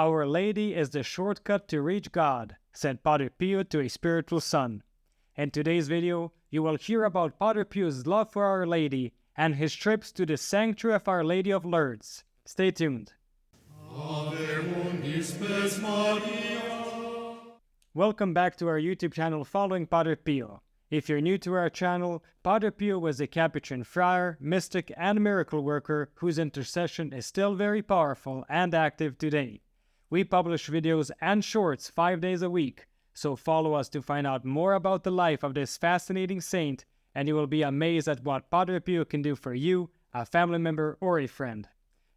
Our Lady is the shortcut to reach God, said Padre Pio to a spiritual son. In today's video, you will hear about Padre Pio's love for Our Lady and his trips to the sanctuary of Our Lady of Lourdes. Stay tuned. Welcome back to our YouTube channel following Padre Pio. If you're new to our channel, Padre Pio was a Capuchin friar, mystic, and miracle worker whose intercession is still very powerful and active today. We publish videos and shorts 5 days a week, so follow us to find out more about the life of this fascinating saint, and you will be amazed at what Padre Pio can do for you, a family member, or a friend.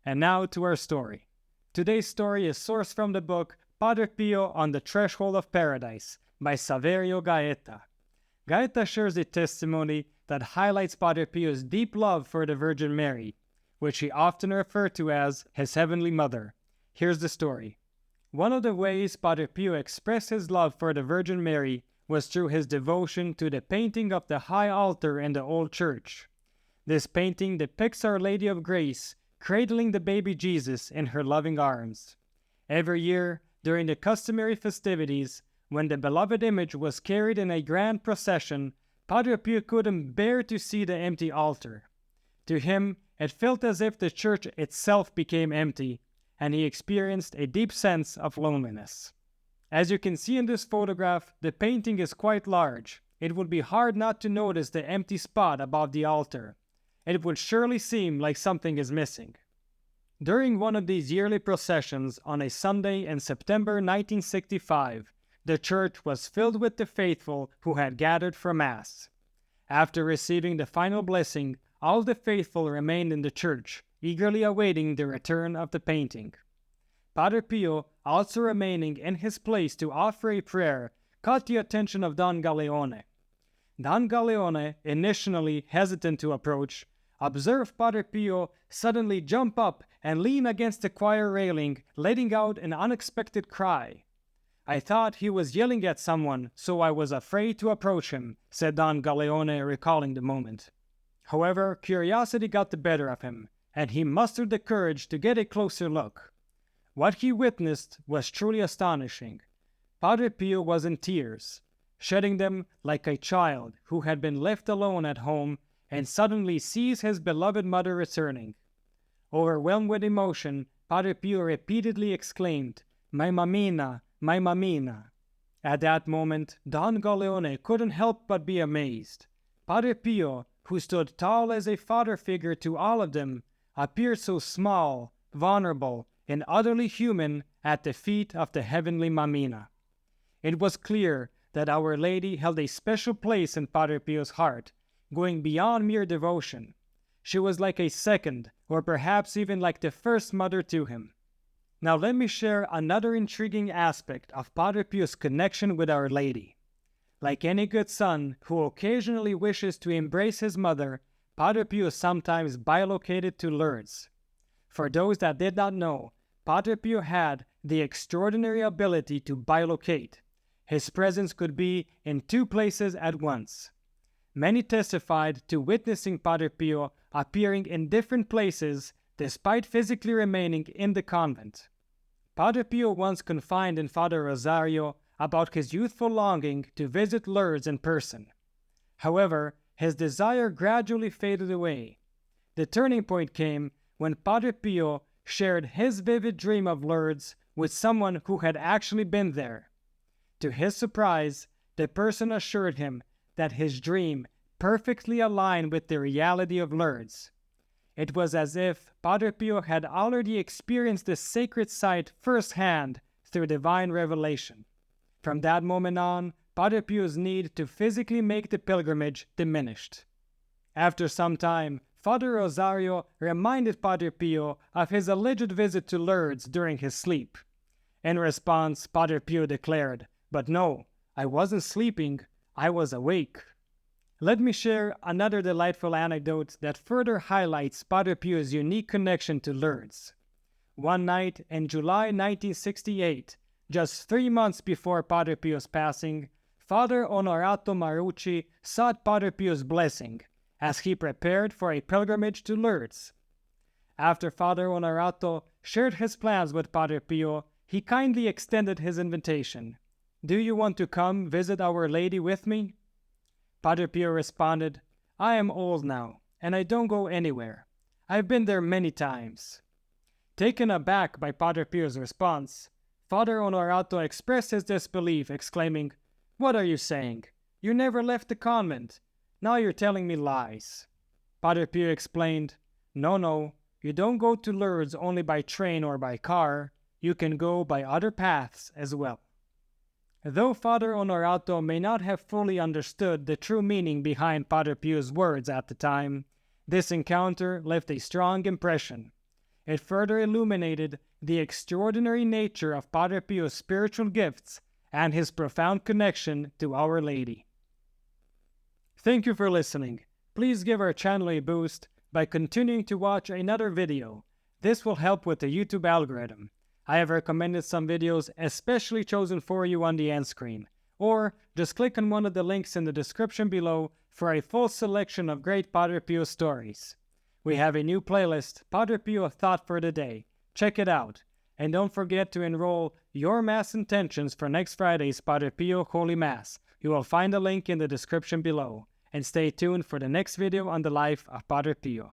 And now to our story. Today's story is sourced from the book Padre Pio on the Threshold of Paradise by Saverio Gaeta. Gaeta shares a testimony that highlights Padre Pio's deep love for the Virgin Mary, which he often referred to as his Heavenly Mother. Here's the story. One of the ways Padre Pio expressed his love for the Virgin Mary was through his devotion to the painting of the high altar in the old church. This painting depicts Our Lady of Grace cradling the baby Jesus in her loving arms. Every year, during the customary festivities, when the beloved image was carried in a grand procession, Padre Pio couldn't bear to see the empty altar. To him, it felt as if the church itself became empty, and he experienced a deep sense of loneliness. As you can see in this photograph, the painting is quite large. It would be hard not to notice the empty spot above the altar. It would surely seem like something is missing. During one of these yearly processions on a Sunday in September 1965, the church was filled with the faithful who had gathered for Mass. After receiving the final blessing, all the faithful remained in the church, eagerly awaiting the return of the painting. Padre Pio, also remaining in his place to offer a prayer, caught the attention of Don Galeone. Don Galeone, initially hesitant to approach, observed Padre Pio suddenly jump up and lean against the choir railing, letting out an unexpected cry. "I thought he was yelling at someone, so I was afraid to approach him," said Don Galeone, recalling the moment. However, curiosity got the better of him, and he mustered the courage to get a closer look. What he witnessed was truly astonishing. Padre Pio was in tears, shedding them like a child who had been left alone at home and suddenly sees his beloved mother returning. Overwhelmed with emotion, Padre Pio repeatedly exclaimed, "My mamina, my mamina." At that moment, Don Galeone couldn't help but be amazed. Padre Pio, who stood tall as a father figure to all of them, appeared so small, vulnerable, and utterly human at the feet of the heavenly mamina. It was clear that Our Lady held a special place in Padre Pio's heart, going beyond mere devotion. She was like a second, or perhaps even like the first mother to him. Now let me share another intriguing aspect of Padre Pio's connection with Our Lady. Like any good son who occasionally wishes to embrace his mother, Padre Pio sometimes bilocated to Lourdes. For those that did not know, Padre Pio had the extraordinary ability to bilocate. His presence could be in two places at once. Many testified to witnessing Padre Pio appearing in different places despite physically remaining in the convent. Padre Pio once confided in Father Rosario about his youthful longing to visit Lourdes in person. However, his desire gradually faded away. The turning point came when Padre Pio shared his vivid dream of Lourdes with someone who had actually been there. To his surprise, the person assured him that his dream perfectly aligned with the reality of Lourdes. It was as if Padre Pio had already experienced the sacred site firsthand through divine revelation. From that moment on, Padre Pio's need to physically make the pilgrimage diminished. After some time, Father Rosario reminded Padre Pio of his alleged visit to Lourdes during his sleep. In response, Padre Pio declared, "But no, I wasn't sleeping, I was awake." Let me share another delightful anecdote that further highlights Padre Pio's unique connection to Lourdes. One night in July 1968, just 3 months before Padre Pio's passing, Father Onorato Marucci sought Padre Pio's blessing as he prepared for a pilgrimage to Lourdes. After Father Onorato shared his plans with Padre Pio, he kindly extended his invitation. "Do you want to come visit Our Lady with me?" Padre Pio responded, "I am old now, and I don't go anywhere. I've been there many times." Taken aback by Padre Pio's response, Father Onorato expressed his disbelief, exclaiming, "What are you saying? You never left the convent. Now you're telling me lies." Padre Pio explained, No, you don't go to Lourdes only by train or by car. You can go by other paths as well." Though Father Onorato may not have fully understood the true meaning behind Padre Pio's words at the time, this encounter left a strong impression. It further illuminated the extraordinary nature of Padre Pio's spiritual gifts and his profound connection to Our Lady. Thank you for listening. Please give our channel a boost by continuing to watch another video. This will help with the YouTube algorithm. I have recommended some videos especially chosen for you on the end screen, or just click on one of the links in the description below for a full selection of great Padre Pio stories. We have a new playlist, Padre Pio Thought for the Day. Check it out. And don't forget to enroll your Mass intentions for next Friday's Padre Pio Holy Mass. You will find a link in the description below. And stay tuned for the next video on the life of Padre Pio.